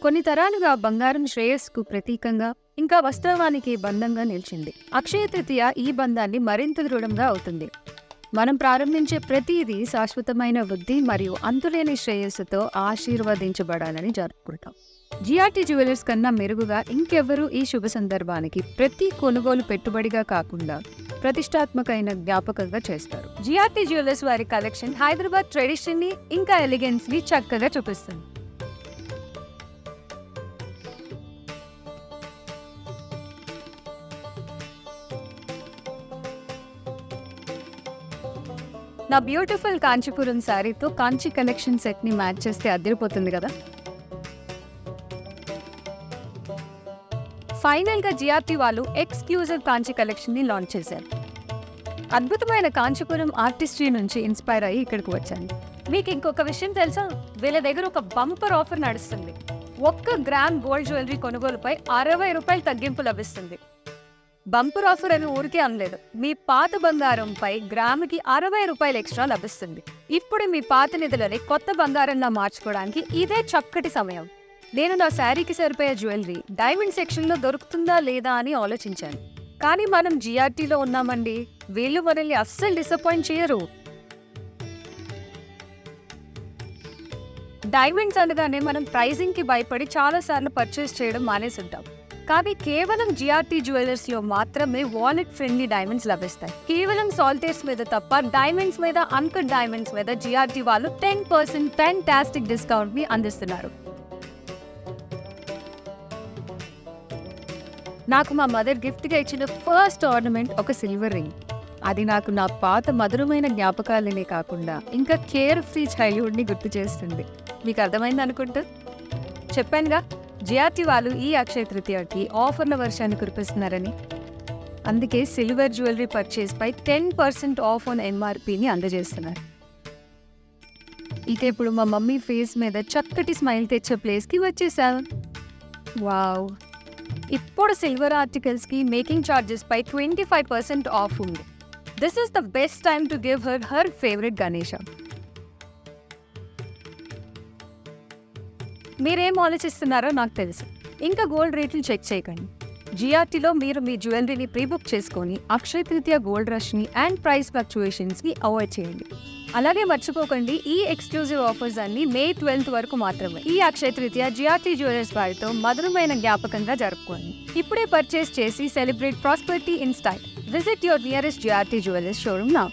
కొన్ని తరాలుగా బంగారం శ్రేయస్సుకు ప్రతీకంగా, ఇంకా వాస్తవానికి బంధంగా నిలిచింది. అక్షయ తృతీయ ఈ బంధాన్ని మరింత దృఢంగా అవుతుంది. మనం ప్రారంభించే ప్రతిదీ శాశ్వతమైన వృద్ధి మరియు అంతులేని శ్రేయస్సుతో ఆశీర్వదించబడాలని జరుపుకుంటాం. జిఆర్టీ జ్యువెలర్స్ కన్నా మెరుగుగా ఇంకెవ్వరూ ఈ శుభ సందర్భానికి ప్రతి కొనుగోలు పెట్టుబడిగా కాకుండా ప్రతిష్టాత్మకమైన జ్ఞాపకంగా చేస్తారు. జిఆర్టీ జ్యువెలర్స్ వారి కలెక్షన్ హైదరాబాద్ ట్రెడిషన్ ని ఇంకా ఎలిగెన్స్ ని చక్కగా చూపిస్తుంది. నా బ్యూటిఫుల్ కాంచీపురం శారీతో కాంచీ కలెక్షన్ సెట్ ని మ్యాచ్ చేస్తే అదిరిపోతుంది కదా. ఫైనల్ గా జిఆర్టీ వాళ్ళు ఎక్స్క్లూజివ్ కాంచీ కలెక్షన్ ని లాంచ్ చేశారు. అద్భుతమైన కాంచీపురం ఆర్టిస్ట్రీ నుంచి ఇన్స్పైర్ అయ్యి ఇక్కడికి వచ్చాను. మీకు ఇంకొక విషయం తెలుసా, వీళ్ళ దగ్గర ఒక బంపర్ ఆఫర్ నడుస్తుంది. 1 గ్రామ్ గోల్డ్ జ్యువెలరీ కొనుగోలుపై 60 రూపాయలు తగ్గింపు లభిస్తుంది. బంపర్ ఆఫర్ అని ఊరికే అనలేదు, మీ పాత బంగారంపై గ్రాముకి 60 రూపాయలు ఎక్స్ట్రా లభిస్తుంది. ఇప్పుడు మీ పాత నిధులని కొత్త బంగారంలా మార్చుకోవడానికి ఇదే చక్కటి సమయం. నేను నా శారీకి సరిపోయే జ్యువెలరీ డైమండ్ సెక్షన్లో దొరుకుతుందా లేదా అని ఆలోచించాను. కానీ మనం జిఆర్టీలో ఉన్నామండి, వీళ్ళు మనల్ని అస్సలు డిసప్పాయింట్ చేయరు. డైమండ్స్ అనగానే మనం ప్రైజింగ్కి భయపడి చాలాసార్లు పర్చేస్ చేయడం మానేసుంటాం. కానీ కేవలం జిఆర్టీ జ్యువెలర్స్లో మాత్రమే వాలెట్ ఫ్రెండ్లీ డైమండ్స్ లభిస్తాయి. కేవలం సాల్టేర్స్ మీద తప్ప డైమండ్స్ మీద, అన్కట్ డైమండ్స్ మీద జిఆర్టీ వాళ్ళు 10% ఫ్యాంటాస్టిక్ డిస్కౌంట్ ని అందిస్తున్నారు. నాకు మా మదర్ గిఫ్ట్గా ఇచ్చిన ఫస్ట్ ఆర్నమెంట్ ఒక సిల్వర్ రింగ్. అది నాకు నా పాత మధురమైన జ్ఞాపకాలనే కాకుండా ఇంకా కేర్ ఫ్రీ చైల్డ్హుడ్ని గుర్తు చేస్తుంది. మీకు అర్థమైంది అనుకుంటా. చెప్పానుగా, జిఆర్టీ వాళ్ళు ఈ అక్షయ తృతీయకి ఆఫర్ల వర్షాన్ని కురిపిస్తున్నారని. అందుకే సిల్వర్ జ్యువెలరీ పర్చేస్ పై 10% ఆఫ్ ఆన్ ఎంఆర్పీని అందజేస్తున్నారు. ఇక ఇప్పుడు మా మమ్మీ ఫేస్ మీద చక్కటి స్మైల్ తెచ్చే ప్లేస్కి వచ్చేసాను. వావ్! ఇప్పుడు సిల్వర్ ఆర్టికల్స్కి మేకింగ్ ఛార్జెస్ పై 25% ఆఫ్ ఉంది. This is the best time to give her favourite Ganesha. మీరేం ఆలోచిస్తున్నారో నాకు తెలుసు. ఇంకా గోల్డ్ రేట్లు చెక్ చేయకండి. జిఆర్టీలో మీరు మీ జ్యువెలరీని ప్రీబుక్ చేసుకొని Akshaya Tritiya gold రష్ని and price ఫ్లక్చుయేషన్స్ని avoid చేయండి. అలాగే మర్చిపోకండి, ఈ ఎక్స్క్లూజివ్ ఆఫర్స్ అన్ని May 12th వరకు మాత్రమే. ఈ అక్షయ తృతీయ జిఆర్టీ జ్యువెలర్స్ వారితో మధురమైన జ్ఞాపకంగా జరుపుకోండి. ఇప్పుడే పర్చేస్ చేసి celebrate prosperity in style. Visit your nearest GRT jewellers showroom now.